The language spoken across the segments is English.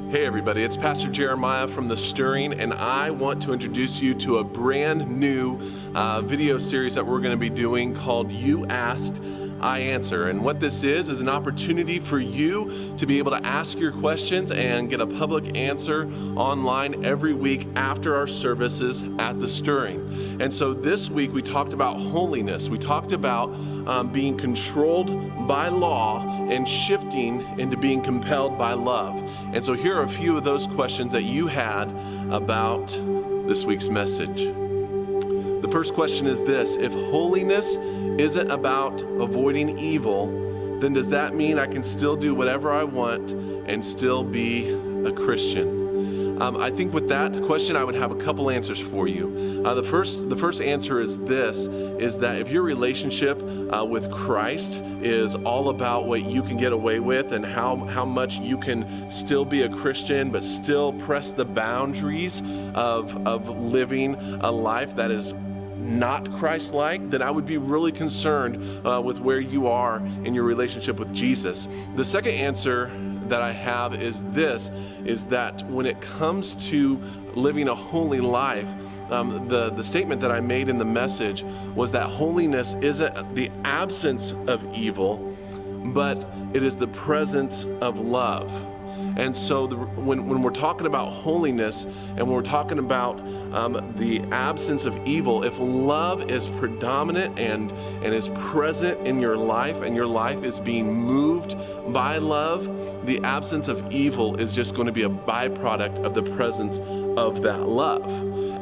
Hey everybody, it's Pastor Jeremiah from The Stirring, and I want to introduce you to a brand new video series that we're going to be doing called You Asked, I Answer. And what this is an opportunity for you to be able to ask your questions and get a public answer online every week after our services at The Stirring. And so this week we talked about holiness. We talked about being controlled by law and shifting into being compelled by love. And so here are a few of those questions that you had about this week's message. The first question is this: if holiness isn't about avoiding evil, then does that mean I can still do whatever I want and still be a Christian? I think with that question, I would have a couple answers for you. The first answer is this, is that if your relationship with Christ is all about what you can get away with and how much you can still be a Christian but still press the boundaries of living a life that is not Christ-like, then I would be really concerned with where you are in your relationship with Jesus. The second answer that I have is this, is that when it comes to living a holy life, the statement that I made in the message was that holiness isn't the absence of evil, but it is the presence of love. And so when we're talking about holiness and when we're talking about the absence of evil, if love is predominant and is present in your life and your life is being moved by love, the absence of evil is just going to be a byproduct of the presence of that love.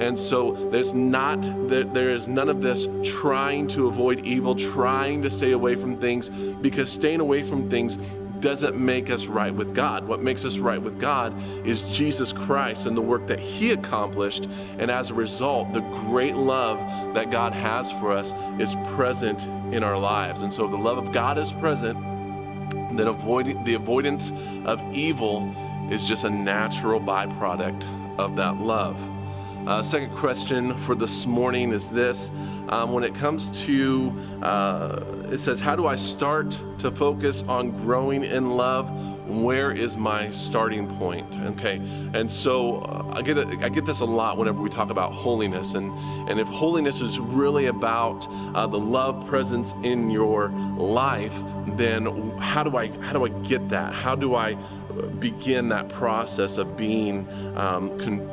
And so there is none of this trying to avoid evil, trying to stay away from things, because staying away from things doesn't make us right with God. What makes us right with God is Jesus Christ and the work that He accomplished. And as a result, the great love that God has for us is present in our lives. And so if the love of God is present, then the avoidance of evil is just a natural byproduct of that love. Second question for this morning is this. When it comes to, it says, how do I start to focus on growing in love? Where is my starting point? Okay, and so I get this a lot whenever we talk about holiness, and if holiness is really about the love presence in your life, then how do I get that? How do I begin that process of being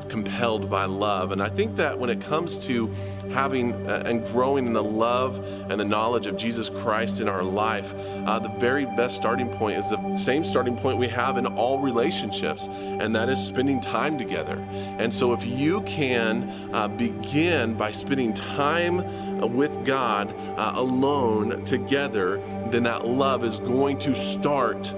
compelled by love? And I think that when it comes to having and growing in the love and the knowledge of Jesus Christ in our life, the very best starting point is the same starting point we have in all relationships, and that is spending time together. And so if you can begin by spending time with God alone together, then that love is going to start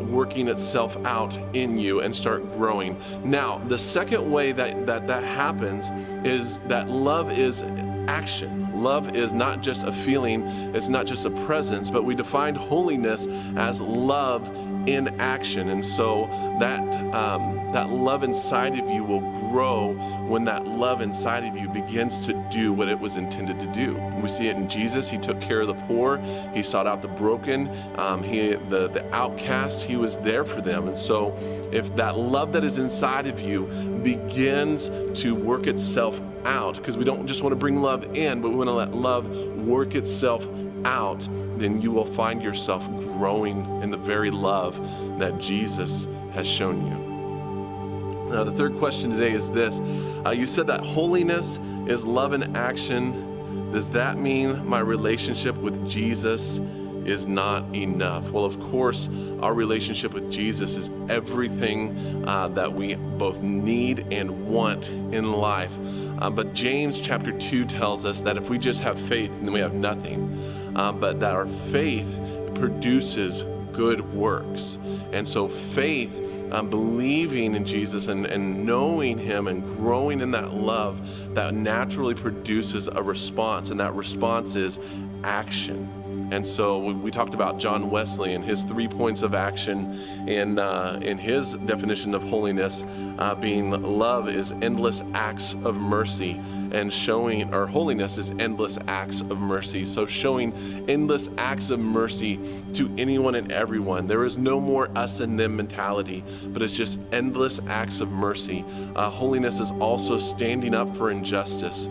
working itself out in you and start growing. Now, the second way that happens is that love is action. Love is not just a feeling, it's not just a presence, but we defined holiness as love in action. And so that love inside of you will grow when that love inside of you begins to do what it was intended to do. We see it in Jesus. He took care of the poor. He sought out the broken. The outcasts. He was there for them. And so if that love that is inside of you begins to work itself out, because we don't just want to bring love in, but we want to let love work itself out, then you will find yourself growing in the very love that Jesus has shown you. Now, the third question today is this. You said that holiness is love in action. Does that mean my relationship with Jesus is not enough? Well, of course, our relationship with Jesus is everything that we both need and want in life. But James chapter 2 tells us that if we just have faith, then we have nothing. But that our faith produces good works. And so faith, believing in Jesus and knowing Him and growing in that love, that naturally produces a response, and that response is action. And so we talked about John Wesley and his 3 points of action in his definition of holiness, being love is endless acts of mercy, and showing, or holiness is endless acts of mercy. So showing endless acts of mercy to anyone and everyone. There is no more us and them mentality, but it's just endless acts of mercy. Holiness is also standing up for injustice.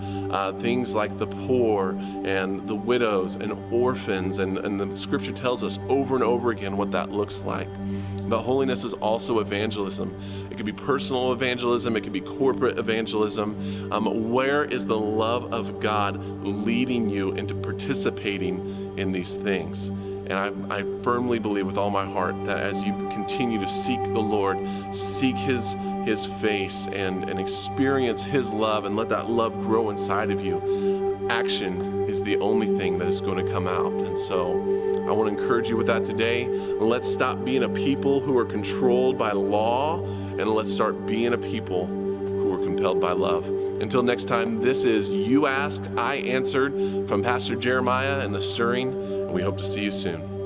Things like the poor and the widows and orphans, and the scripture tells us over and over again what that looks like. But holiness is also evangelism. It could be personal evangelism, it could be corporate evangelism. Where is the love of God leading you into participating in these things? And I firmly believe with all my heart that as you continue to seek the Lord, seek His face and experience His love and let that love grow inside of you, action is the only thing that is going to come out. And so I want to encourage you with that today. Let's stop being a people who are controlled by law, and let's start being a people who are compelled by love. Until next time, this is You Asked, I Answered from Pastor Jeremiah and the Stirring, and we hope to see you soon.